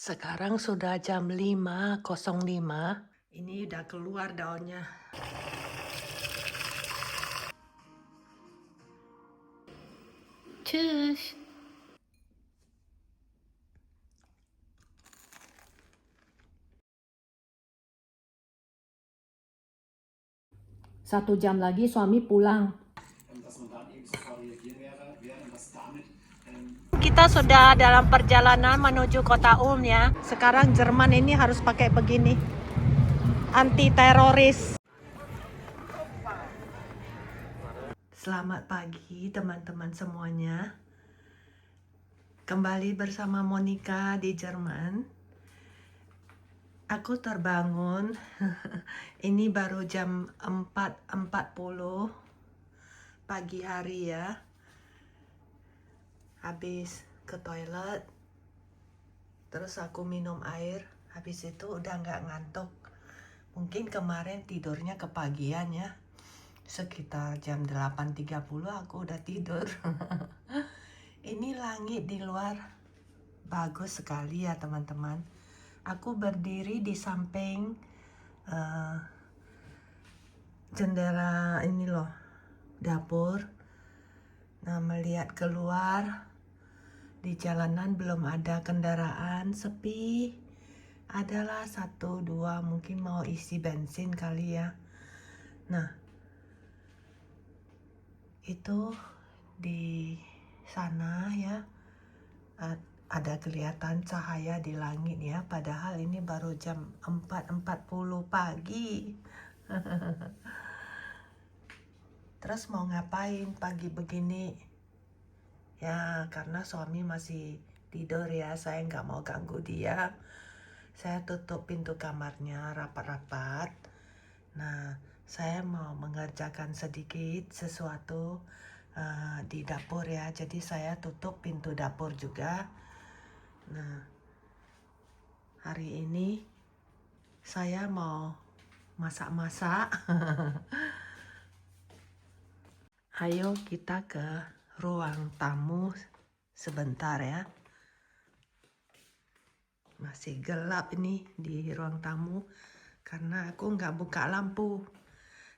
Sekarang sudah jam 5.05. Ini udah keluar daunnya. Cus. Satu jam lagi suami pulang. Kita sudah dalam perjalanan menuju kota Ulm ya. Sekarang Jerman ini harus pakai begini. Anti teroris. Selamat pagi teman-teman semuanya. Kembali bersama Monica di Jerman. Aku terbangun. Ini baru jam 4.40 pagi hari ya. Habis ke toilet, terus aku minum air, habis itu udah nggak ngantuk. Mungkin kemarin tidurnya kepagian ya, sekitar jam 8.30 aku udah tidur. Ini langit di luar bagus sekali ya teman-teman. Aku berdiri di samping jendela ini loh, dapur. Nah, melihat keluar, di jalanan belum ada kendaraan, sepi. Adalah 1, 2 mungkin mau isi bensin kali ya. Nah, itu di sana ya ada kelihatan cahaya di langit ya. Padahal ini baru jam 4.40 pagi. Terus mau ngapain pagi begini? Ya, karena suami masih tidur ya, saya nggak mau ganggu dia. Saya tutup pintu kamarnya rapat-rapat. Nah, saya mau mengerjakan sedikit sesuatu di dapur ya. Jadi saya tutup pintu dapur juga. Nah, hari ini saya mau masak-masak. Ayo kita ke ruang tamu sebentar ya. Masih gelap ini di ruang tamu karena aku nggak buka lampu.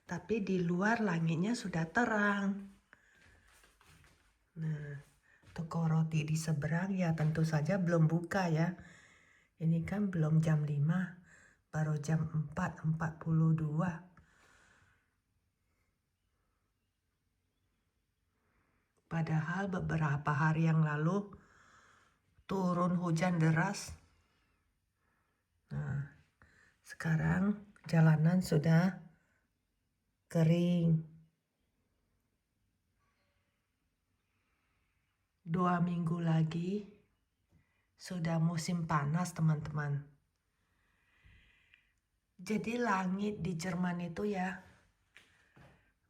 Tapi di luar langitnya sudah terang. Nah, toko roti di seberang ya tentu saja belum buka ya. Ini kan belum jam 5, baru jam 4.42. Padahal beberapa hari yang lalu turun hujan deras. Nah, sekarang jalanan sudah kering. 2 minggu lagi sudah musim panas teman-teman. Jadi langit di Jerman itu ya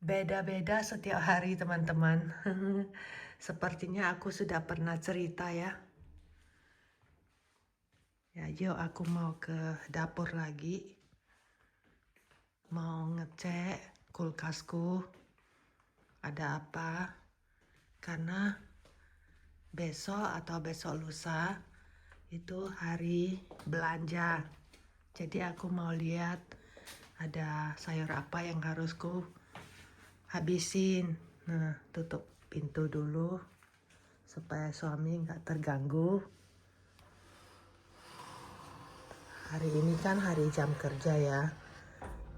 beda-beda setiap hari teman-teman. Sepertinya aku sudah pernah cerita ya. Ya, yuk aku mau ke dapur lagi. Mau ngecek kulkasku ada apa. Karena besok atau besok lusa itu hari belanja. Jadi aku mau lihat ada sayur apa yang harus ku habisin. Nah, tutup pintu dulu supaya suami nggak terganggu. Hari ini kan hari jam kerja ya.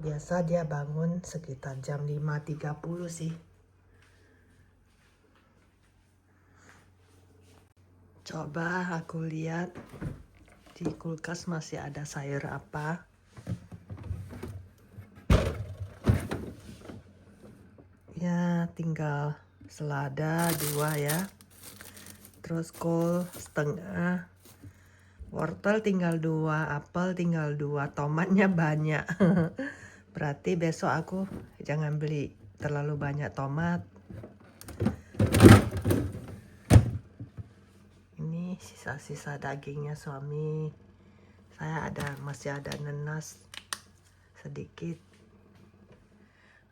Biasa dia bangun sekitar jam 5.30 sih. Coba aku lihat di kulkas masih ada sayur apa. Ya, tinggal selada 2 ya. Terus kol setengah. Wortel tinggal 2, apel tinggal 2, tomatnya banyak. Berarti besok aku jangan beli terlalu banyak tomat. Ini sisa-sisa dagingnya suami. Saya masih ada nenas sedikit.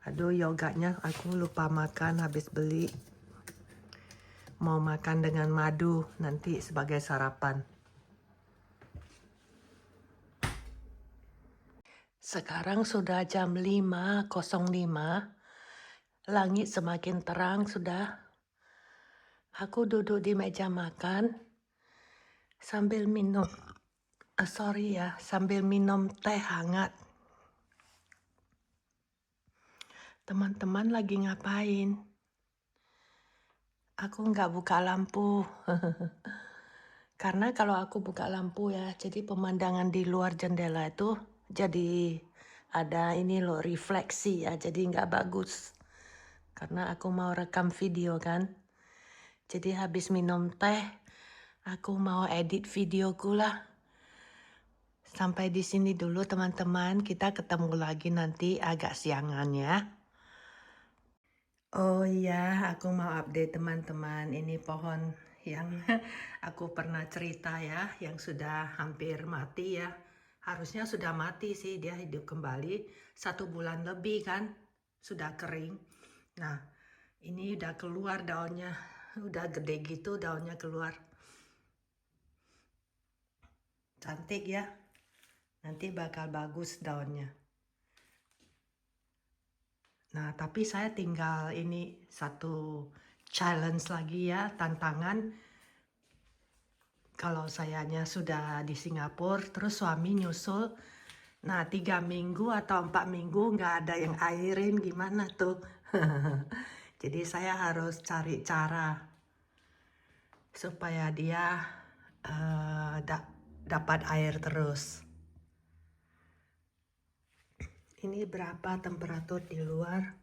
Aduh, yogatnya aku lupa makan habis beli. Mau makan dengan madu nanti sebagai sarapan. Sekarang sudah jam 5.05. Langit semakin terang sudah. Aku duduk di meja makan sambil minum, sambil minum teh hangat. Teman-teman lagi ngapain? Aku nggak buka lampu. Karena kalau aku buka lampu ya, jadi pemandangan di luar jendela itu jadi ada ini loh refleksi ya, jadi nggak bagus. Karena aku mau rekam video kan. Jadi habis minum teh, aku mau edit videoku lah. Sampai di sini dulu teman-teman, kita ketemu lagi nanti agak siangan ya. Oh iya, aku mau update teman-teman. Ini pohon yang aku pernah cerita ya, yang sudah hampir mati ya. Harusnya sudah mati sih, dia hidup kembali 1 bulan lebih kan, sudah kering. Nah, ini udah keluar daunnya, udah gede gitu daunnya keluar. Cantik ya, nanti bakal bagus daunnya. Nah, tapi saya tinggal ini satu challenge lagi ya, tantangan. Kalau sayanya sudah di Singapura, terus suami nyusul. Nah, 3 minggu atau 4 minggu nggak ada yang airin, gimana tuh? Jadi saya harus cari cara supaya dia dapat air terus. Ini berapa temperatur di luar?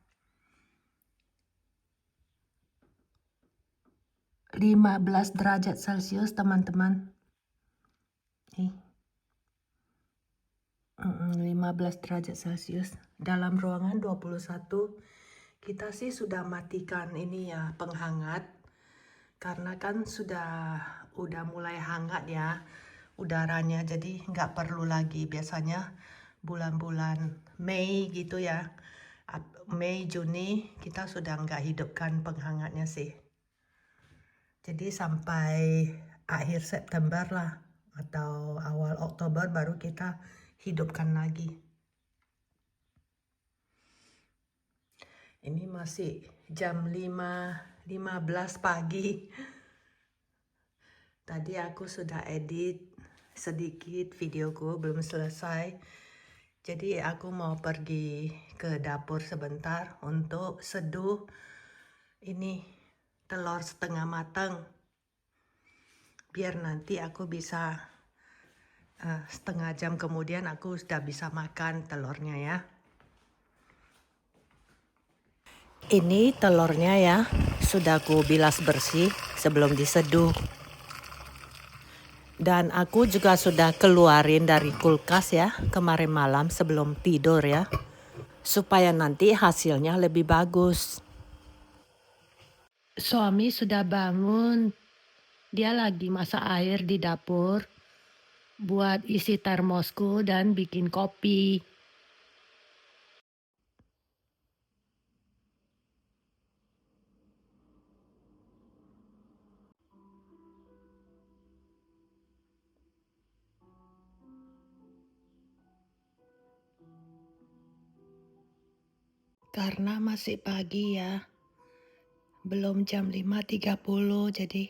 15 derajat Celcius teman-teman. Nih. 15 derajat Celcius. Dalam ruangan 21. Kita sih sudah matikan ini ya penghangat. Karena kan udah mulai hangat ya udaranya. Jadi nggak perlu lagi. Biasanya bulan-bulan Mei gitu ya. Mei, Juni kita sudah nggak hidupkan penghangatnya sih. Jadi sampai akhir September lah atau awal Oktober baru kita hidupkan lagi. Ini masih jam 5.15 pagi. Tadi aku sudah edit sedikit videoku, belum selesai. Jadi aku mau pergi ke dapur sebentar untuk seduh ini telur setengah matang. Biar nanti aku bisa setengah jam kemudian aku sudah bisa makan telurnya ya. Ini telurnya ya, sudah aku bilas bersih sebelum diseduh. Dan aku juga sudah keluarin dari kulkas ya, kemarin malam sebelum tidur ya. Supaya nanti hasilnya lebih bagus. Suami sudah bangun, dia lagi masak air di dapur buat isi termosku dan bikin kopi. Karena masih pagi ya, belum jam 5.30 jadi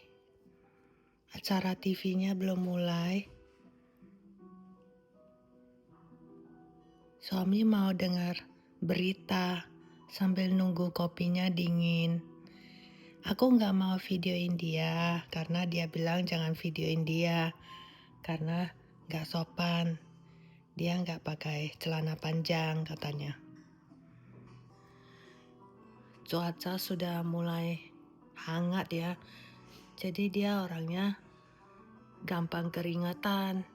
acara TV-nya belum mulai. Suami mau dengar berita sambil nunggu kopinya dingin. Aku nggak mau videoin dia karena dia bilang jangan videoin dia karena nggak sopan. Dia nggak pakai celana panjang katanya. Cuaca sudah mulai hangat ya. Jadi dia orangnya gampang keringetan.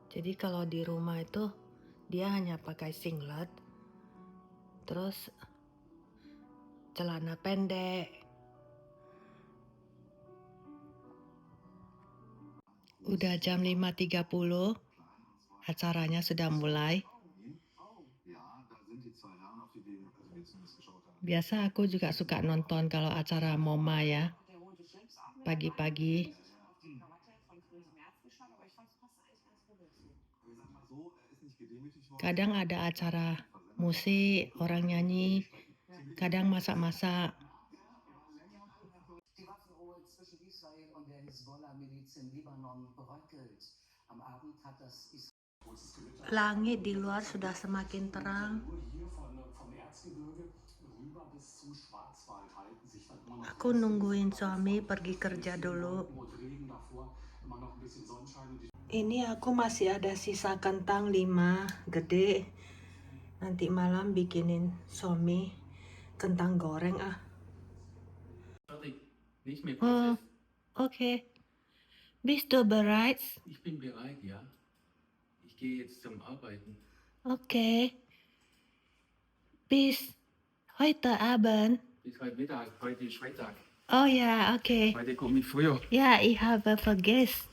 Jadi kalau di rumah itu dia hanya pakai singlet, terus celana pendek. Udah jam 5.30, acaranya sudah mulai. Biasa aku juga suka nonton kalau acara MoMA ya, pagi-pagi. Kadang ada acara musik, orang nyanyi, kadang masak-masak. Die Waffenruhe zwischen Israel und der Hisbollah-Miliz im Libanon bröckelt. Am Abend hat das Langit di luar sudah semakin terang. Aku nungguin suami pergi kerja dulu. Ini aku masih ada sisa kentang 5 gede. Nanti malam bikinin suami kentang goreng ah. Fertig. Nicht mehr Oh, Prozess. okay. Bist du bereit? Ich bin bereit, ja. Ich gehe jetzt zum Arbeiten. Okay. Bis heute Abend. Bis heute Mittag. Heute ist Freitag. Oh ja, okay. Heute komme ich früher. Ja, ich habe vergessen.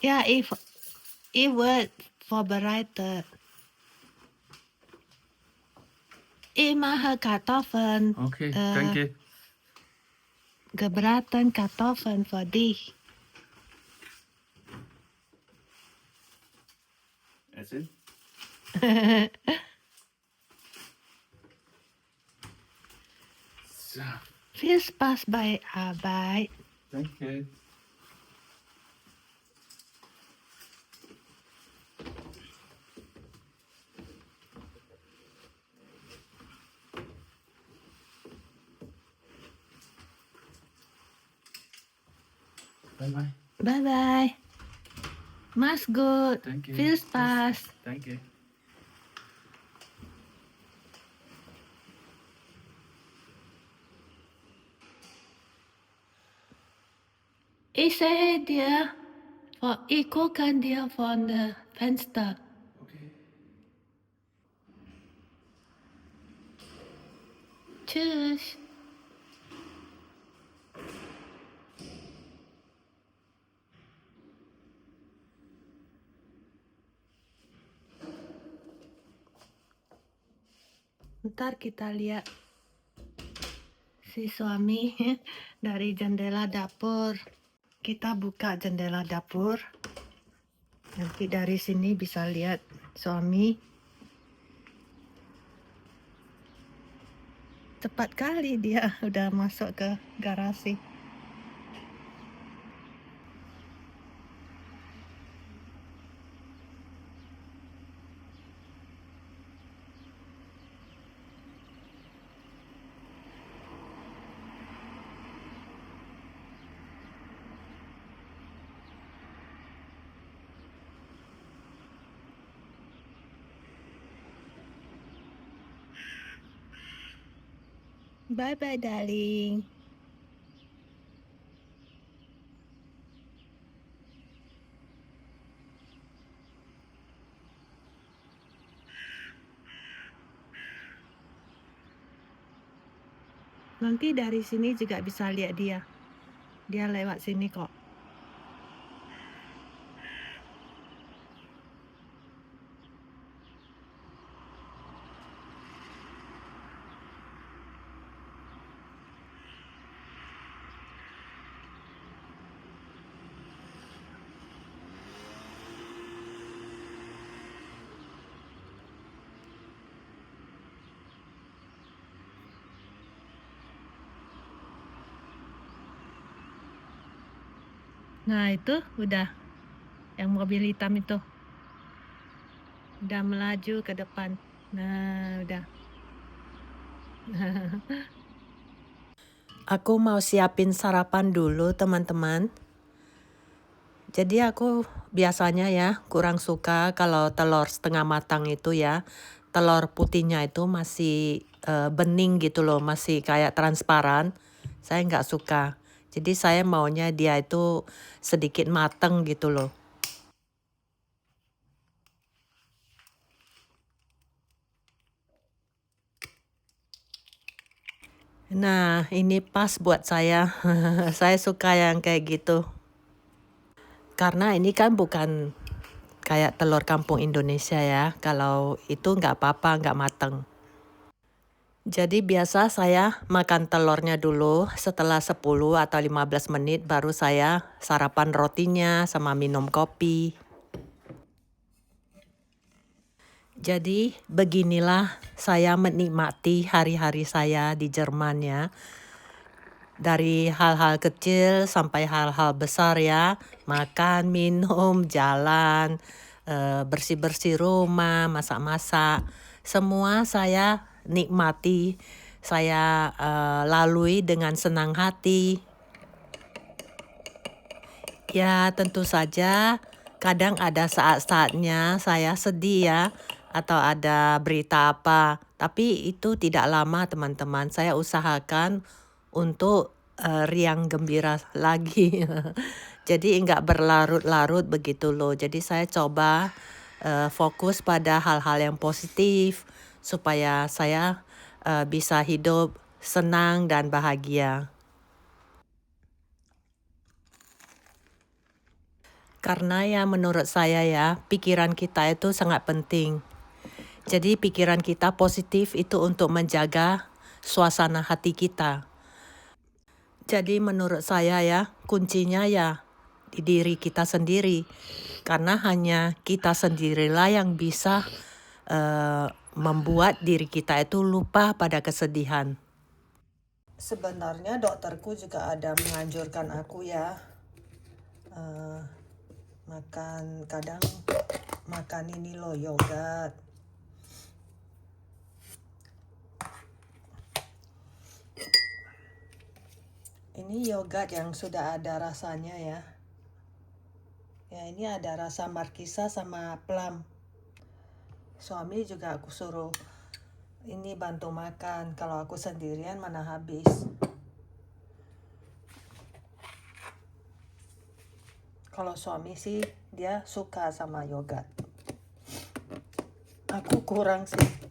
Ja, ich wird vorbereitet. Ich mache Kartoffeln. Okay, danke. Gebraten Kartoffeln für dich. Essen? So, Viel Spaß bei Arbeit. danke. Bye bye. Bye bye. Mach's gut. Danke. Viel Spaß. Danke. Ich sehe dir. Ich gucke dir von dem Fenster. Okay. Tschüss. Ntar kita lihat si suami dari jendela dapur. Kita buka jendela dapur. Nanti dari sini bisa lihat suami. Cepat kali dia udah masuk ke garasi. Bye bye darling. Nanti dari sini juga bisa lihat dia. Dia lewat sini kok. Nah itu udah, yang mobil hitam itu udah melaju ke depan. Nah udah. Aku mau siapin sarapan dulu teman-teman. Jadi aku biasanya ya kurang suka kalau telur setengah matang itu ya. Telur putihnya itu masih bening gitu loh, masih kayak transparan. Saya nggak suka. Jadi saya maunya dia itu sedikit mateng gitu loh. Nah, ini pas buat saya. Saya suka yang kayak gitu. Karena ini kan bukan kayak telur kampung Indonesia ya. Kalau itu nggak apa-apa, nggak mateng. Jadi biasa saya makan telurnya dulu, setelah 10 atau 15 menit baru saya sarapan rotinya sama minum kopi. Jadi beginilah saya menikmati hari-hari saya di Jerman ya. Dari hal-hal kecil sampai hal-hal besar ya. Makan, minum, jalan, bersih-bersih rumah, masak-masak. Semua saya nikmati, saya lalui dengan senang hati. Ya tentu saja kadang ada saat-saatnya saya sedih ya, atau ada berita apa. Tapi itu tidak lama teman-teman, saya usahakan untuk riang gembira lagi. Jadi enggak berlarut-larut begitu loh. Jadi saya coba fokus pada hal-hal yang positif supaya saya bisa hidup senang dan bahagia. Karena ya menurut saya ya, pikiran kita itu sangat penting. Jadi pikiran kita positif itu untuk menjaga suasana hati kita. Jadi menurut saya ya, kuncinya ya di diri kita sendiri. Karena hanya kita sendirilah yang bisa membuat diri kita itu lupa pada kesedihan. Sebenarnya dokterku juga ada menganjurkan aku ya, kadang makan ini loh, yogurt. Ini yogurt yang sudah ada rasanya ya. Ya ini ada rasa markisa sama plum. Suami juga aku suruh ini bantu makan. Kalau aku sendirian mana habis. Kalau suami sih dia suka sama yogurt. Aku kurang sih.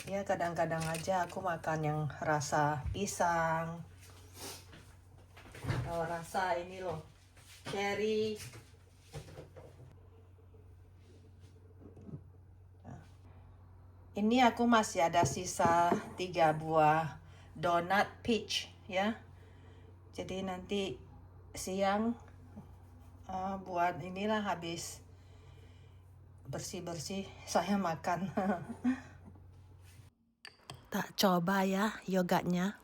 Ya kadang-kadang aja aku makan yang rasa pisang. Kalau rasa ini loh, cherry. Ini aku masih ada sisa 3 buah donat peach ya. Jadi nanti siang buat inilah habis bersih-bersih saya makan. Tak coba ya yogurtnya.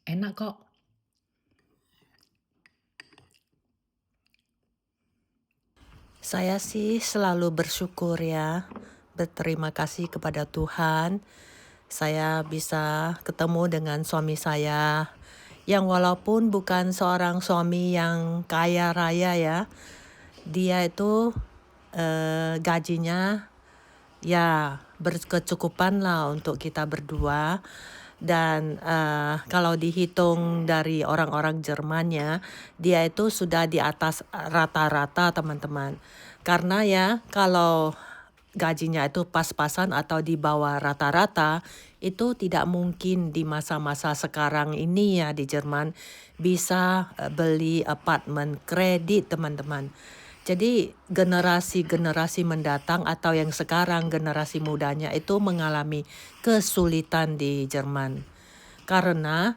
Enak kok. Saya sih selalu bersyukur ya, berterima kasih kepada Tuhan. Saya bisa ketemu dengan suami saya yang walaupun bukan seorang suami yang kaya raya ya, dia itu gajinya ya berkecukupan lah untuk kita berdua. Dan kalau dihitung dari orang-orang Jermannya, dia itu sudah di atas rata-rata teman-teman. Karena ya kalau gajinya itu pas-pasan atau di bawah rata-rata, itu tidak mungkin di masa-masa sekarang ini ya di Jerman bisa beli apartemen kredit teman-teman. Jadi generasi-generasi mendatang atau yang sekarang generasi mudanya itu mengalami kesulitan di Jerman. Karena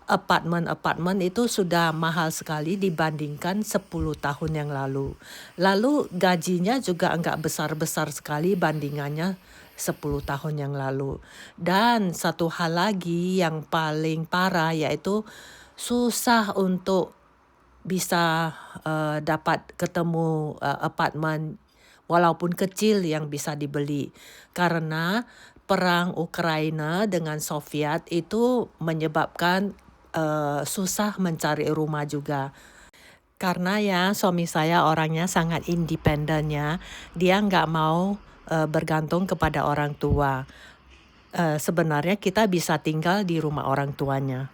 apartemen-apartemen itu sudah mahal sekali dibandingkan 10 tahun yang lalu. Lalu gajinya juga enggak besar-besar sekali bandingannya 10 tahun yang lalu. Dan satu hal lagi yang paling parah yaitu susah untuk bisa dapat ketemu apartemen walaupun kecil yang bisa dibeli. Karena perang Ukraina dengan Soviet itu menyebabkan susah mencari rumah juga. Karena ya suami saya orangnya sangat independen ya. Dia nggak mau bergantung kepada orang tua. Sebenarnya kita bisa tinggal di rumah orang tuanya.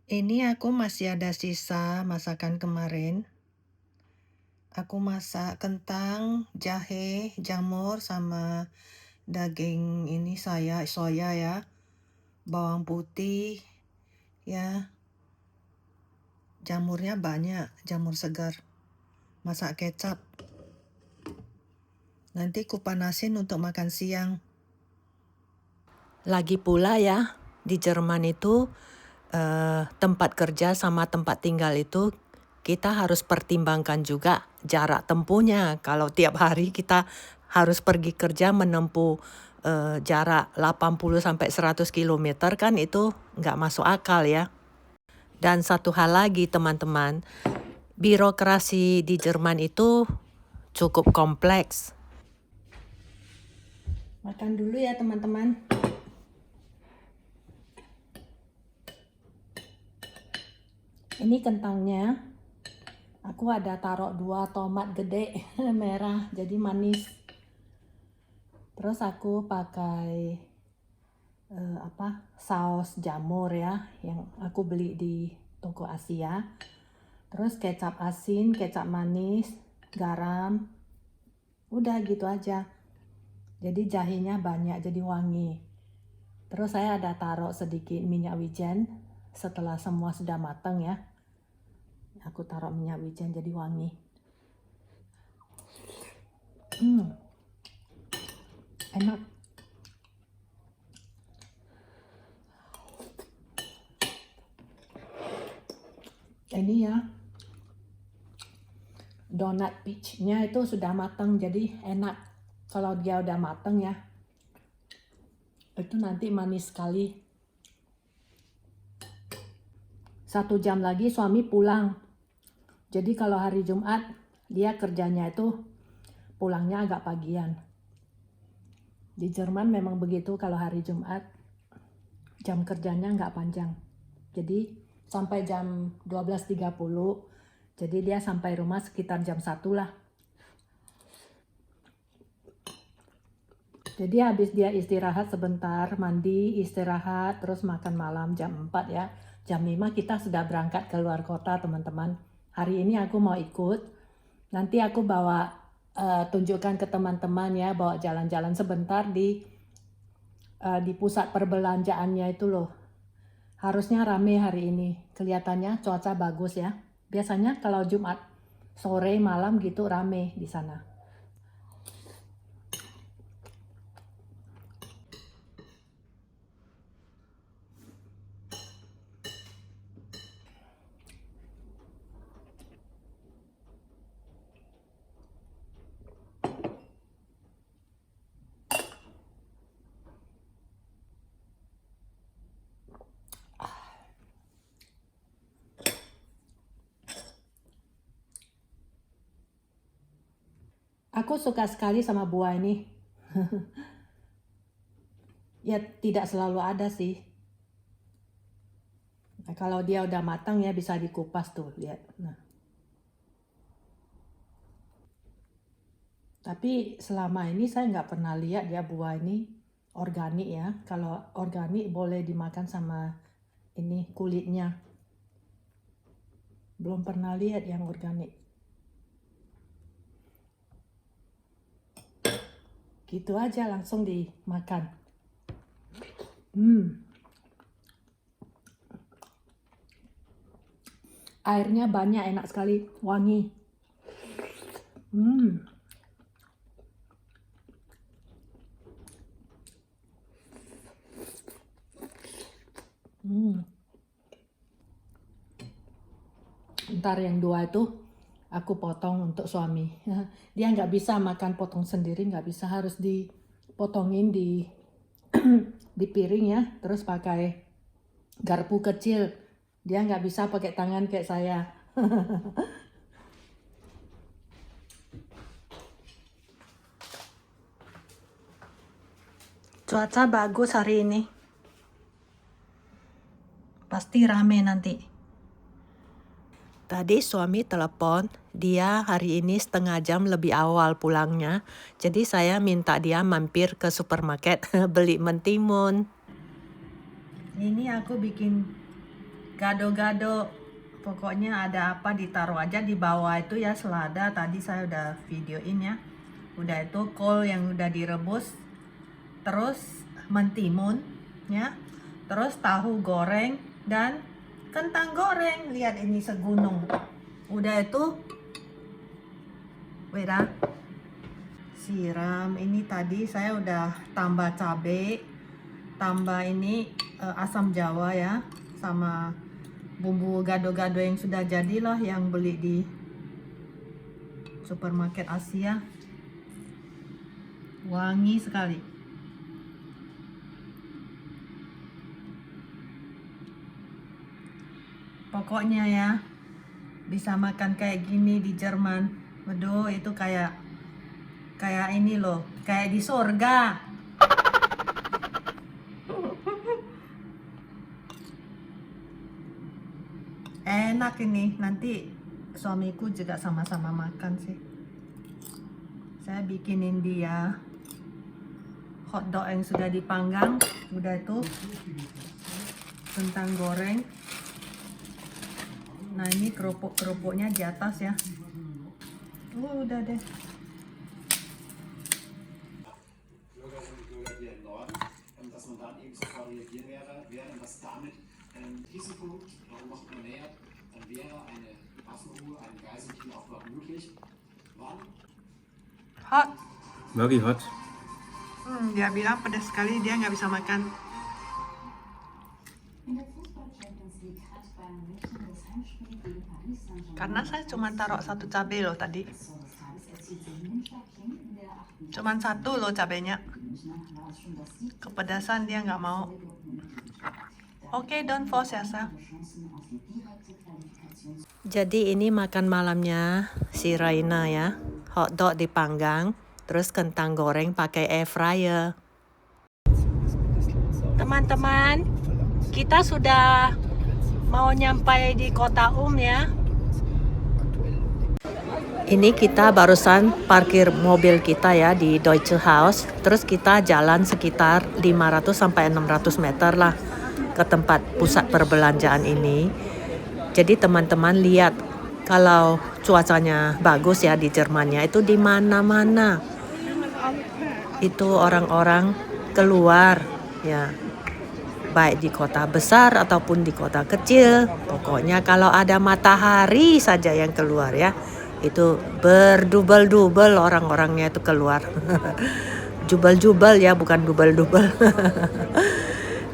Ini aku masih ada sisa masakan kemarin. Aku masak kentang, jahe, jamur, sama daging ini soya ya. Bawang putih ya. Jamurnya banyak, jamur segar. Masak kecap. Nanti kupanasin untuk makan siang. Lagi pula ya, di Jerman itu tempat kerja sama tempat tinggal itu kita harus pertimbangkan juga jarak tempuhnya. Kalau tiap hari kita harus pergi kerja menempuh jarak 80-100 km kan itu nggak masuk akal ya. Dan satu hal lagi teman-teman, birokrasi di Jerman itu cukup kompleks. Makan dulu ya teman-teman. Ini kentangnya. Aku ada taruh 2 tomat gede merah jadi manis. Terus aku pakai saus jamur ya yang aku beli di toko Asia. Terus kecap asin, kecap manis, garam. Udah gitu aja. Jadi jahenya banyak jadi wangi. Terus saya ada taruh sedikit minyak wijen setelah semua sudah matang ya. Aku taruh minyak wijen jadi wangi. Enak. Ini ya, donat peach-nya itu sudah matang jadi enak. Kalau dia udah matang ya, itu nanti manis sekali. 1 jam lagi suami pulang. Jadi kalau hari Jumat dia kerjanya itu pulangnya agak pagian. Di Jerman memang begitu, kalau hari Jumat jam kerjanya nggak panjang. Jadi sampai jam 12.30. Jadi dia sampai rumah sekitar jam 1 lah. Jadi habis dia istirahat sebentar, mandi, istirahat, terus makan malam jam 4 ya. Jam 5 kita sudah berangkat ke luar kota teman-teman. Hari ini aku mau ikut. Nanti aku bawa tunjukkan ke teman-teman ya, bawa jalan-jalan sebentar di pusat perbelanjaannya itu loh. Harusnya rame hari ini. Kelihatannya cuaca bagus ya. Biasanya kalau Jumat sore malam gitu rame di sana. Aku suka sekali sama buah ini. Ya tidak selalu ada sih. Nah, kalau dia udah matang ya bisa dikupas tuh, lihat. Nah. Tapi selama ini saya nggak pernah lihat ya buah ini organik ya. Kalau organik boleh dimakan sama ini kulitnya. Belum pernah lihat yang organik. Gitu aja langsung dimakan. Airnya banyak, enak sekali, wangi. Ntar yang 2 itu aku potong untuk suami. Dia nggak bisa makan potong sendiri, nggak bisa, harus dipotongin di di piring ya, terus pakai garpu kecil. Dia nggak bisa pakai tangan kayak saya. Cuaca bagus hari ini. Pasti rame nanti. Tadi suami telepon, dia hari ini setengah jam lebih awal pulangnya. Jadi saya minta dia mampir ke supermarket beli mentimun. Ini aku bikin gado-gado. Pokoknya ada apa ditaruh aja di bawah itu ya, selada. Tadi saya udah videoin ya. Udah itu kol yang udah direbus. Terus mentimun ya. Terus tahu goreng dan kentang goreng. Lihat ini segunung. Udah itu, wait ah. Siram. Ini tadi saya udah tambah cabai, tambah ini asam jawa ya, sama bumbu gado-gado yang sudah jadilah yang beli di supermarket Asia. Wangi sekali. Pokoknya ya, bisa makan kayak gini di Jerman. Waduh, itu kayak ini loh, kayak di surga. Enak ini, nanti suamiku juga sama-sama makan sih. Saya bikinin dia hotdog yang sudah dipanggang, udah itu kentang goreng. Nah ini kerupuknya di atas ya. Udah deh. Bürgerinnen und Bürger hier im Norden, dass man dann eben sofort reagieren wäre und dass damit diesen Punkt noch nähert, dann wäre eine Waffenruhe, ein Geiselkrieg möglich. Wann? Hot. Bagi hot. Dia bilang pedas sekali, dia nggak bisa makan. In der Fußball-Champions League hat Bayern München das Heimspiel gegen Paris Saint-Germain. Karena saya cuma taruh 1 cabai loh tadi. Tor des Tages erzielte Min-Jae Kim in der 8. Cuman 1 loh cabainya. Münchner war es schon das 7. Kepedasan dia nggak mau. Oke, don't force ya, Sa. Chancen auf die direkte Qualifikation. Jadi ini makan malamnya si Raina ya. Hotdog dipanggang, terus kentang goreng pakai air fryer. Teman-teman, kita sudah mau nyampai di kota ya. Ini kita barusan parkir mobil kita ya di Deutsche Haus. Terus kita jalan sekitar 500 sampai 600 meter lah ke tempat pusat perbelanjaan ini. Jadi teman-teman lihat, kalau cuacanya bagus ya di Jermannya, itu di mana-mana itu orang-orang keluar ya, baik di kota besar ataupun di kota kecil. Pokoknya kalau ada matahari saja yang keluar ya, itu berdubel-dubel orang-orangnya itu keluar. Jubel-jubel ya, bukan dubel-dubel.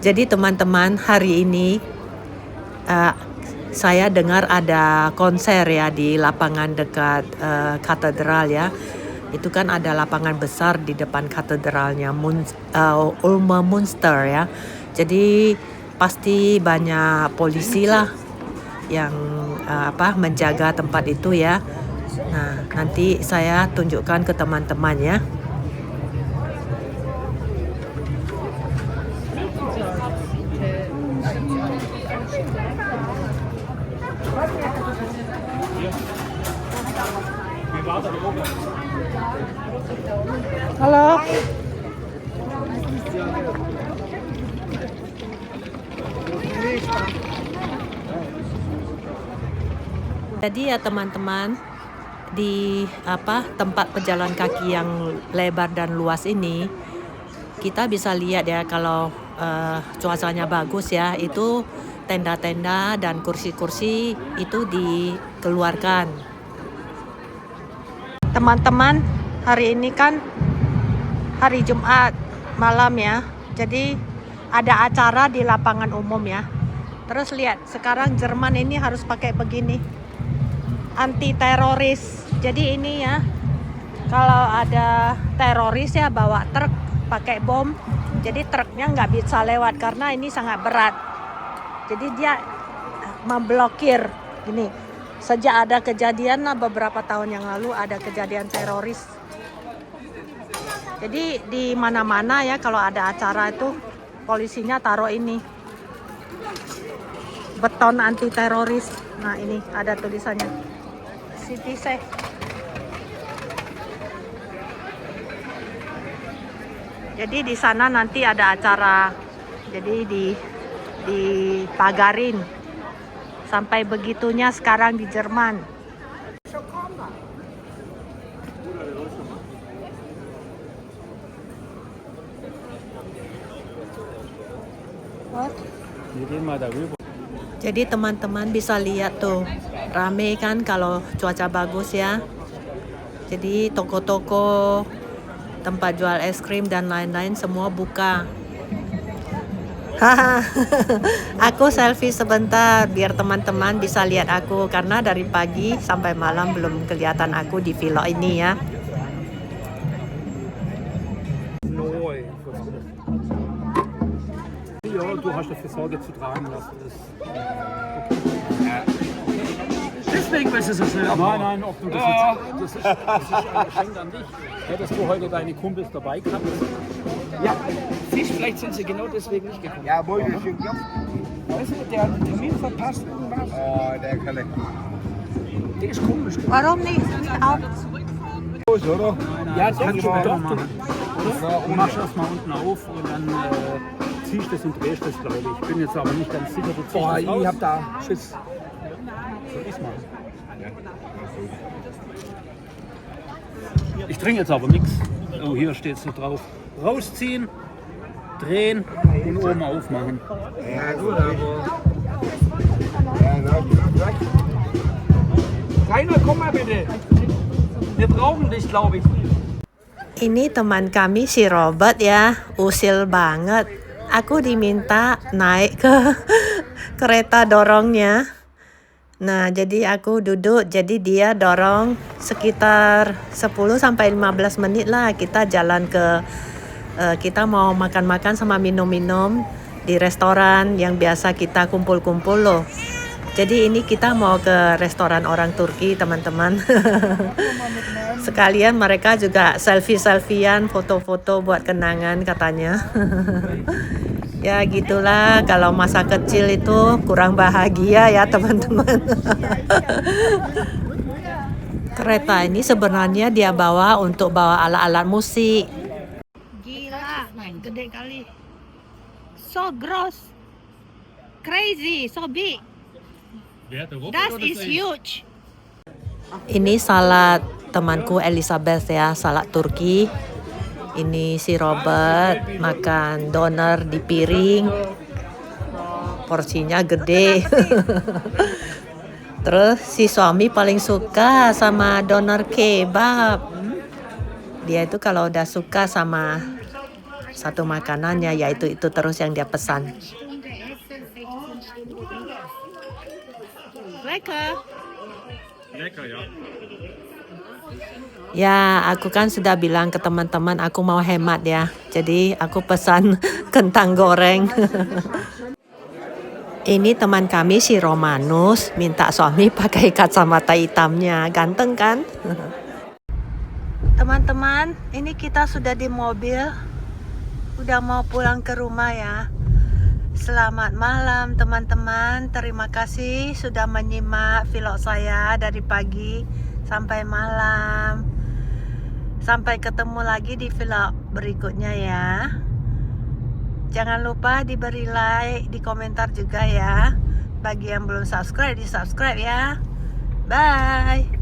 Jadi teman-teman, hari ini saya dengar ada konser ya di lapangan dekat katedral ya. Itu kan ada lapangan besar di depan katedralnya Ulmer Münster ya. Jadi pasti banyak polisi lah yang menjaga tempat itu ya. Nah, nanti saya tunjukkan ke teman-teman ya. Halo. Jadi ya teman-teman, di tempat pejalan kaki yang lebar dan luas ini, kita bisa lihat ya kalau cuacanya bagus ya, itu tenda-tenda dan kursi-kursi itu dikeluarkan. Teman-teman, hari ini kan hari Jumat malam ya, jadi ada acara di lapangan umum ya. Terus lihat, sekarang Jerman ini harus pakai begini, anti teroris. Jadi ini ya, kalau ada teroris ya bawa truk pakai bom, jadi truknya nggak bisa lewat karena ini sangat berat. Jadi dia memblokir gini. Sejak ada kejadian beberapa tahun yang lalu ada kejadian teroris. Jadi di mana-mana ya kalau ada acara itu polisinya taruh ini beton anti teroris. Nah ini ada tulisannya City Safe. Jadi di sana nanti ada acara. Jadi dipagarin. Sampai begitunya sekarang di Jerman. What? Wir gehen mal darüber. Jadi teman-teman bisa lihat tuh, rame kan kalau cuaca bagus ya. Jadi toko-toko, tempat jual es krim dan lain-lain semua buka. Haha, aku selfie sebentar biar teman-teman bisa lihat aku karena dari pagi sampai malam belum kelihatan aku di vlog ini ya. Ja, du hast dafür Sorge zu tragen lassen. Deswegen bist du so schnell. Nein, ob du das jetzt. Das ist ein Geschenk an dich. Hättest du heute deine Kumpels dabei gehabt? Ja, siehst, vielleicht sind sie genau deswegen nicht gekommen. Ja, wollte ich schon glauben. Weißt du, der hat den Termin verpasst irgendwas. Oh, der kann nicht. Der ist komisch. Warum nicht? Los, oder? Ja, doch, Kannst du doch. doch machen. Du machst erstmal unten auf und dann ziehst du das und drehst das, glaube ich. Ich bin jetzt aber nicht ganz sicher. Du ziehst Boah, das ich raus. hab da Schiss. Soll ich's machen? Ich trinke jetzt aber nichts. Oh, hier steht es so drauf. Rausziehen, drehen und oben aufmachen. Ja, gut, aber. Ja, na, Rainer, komm mal bitte. Wir brauchen dich, glaube ich. Ini teman kami si Robert ya, usil banget. Aku diminta naik ke kereta dorongnya. Nah, jadi aku duduk, jadi dia dorong sekitar 10 sampai 15 menit lah kita jalan ke kita mau makan-makan sama minum-minum di restoran yang biasa kita kumpul-kumpul loh. Jadi ini kita mau ke restoran orang Turki, teman-teman. Sekalian mereka juga selfie-selfian, foto-foto buat kenangan katanya. Ya gitulah, kalau masa kecil itu kurang bahagia ya teman-teman. Kereta ini sebenarnya dia bawa untuk bawa alat-alat musik. Gila, gede kali. So gross. Crazy, so big. That is huge. Ini salad temanku Elizabeth ya, salad Turki. Ini si Robert makan doner di piring. Porsinya gede. Terus si suami paling suka sama doner kebab. Dia itu kalau udah suka sama satu makanannya yaitu itu terus yang dia pesan. Lekker. Lecker, ja. Ya, aku kan sudah bilang ke teman-teman aku mau hemat ya. Jadi aku pesan kentang goreng. Ini teman kami si Romanus minta suami pakai kacamata hitamnya. Ganteng kan? Teman-teman, ini kita sudah di mobil. Udah mau pulang ke rumah ya. Selamat malam teman-teman. Terima kasih sudah menyimak vlog saya dari pagi sampai malam. Sampai ketemu lagi di vlog berikutnya ya. Jangan lupa diberi like, di komentar juga ya. Bagi yang belum subscribe, di subscribe ya. Bye.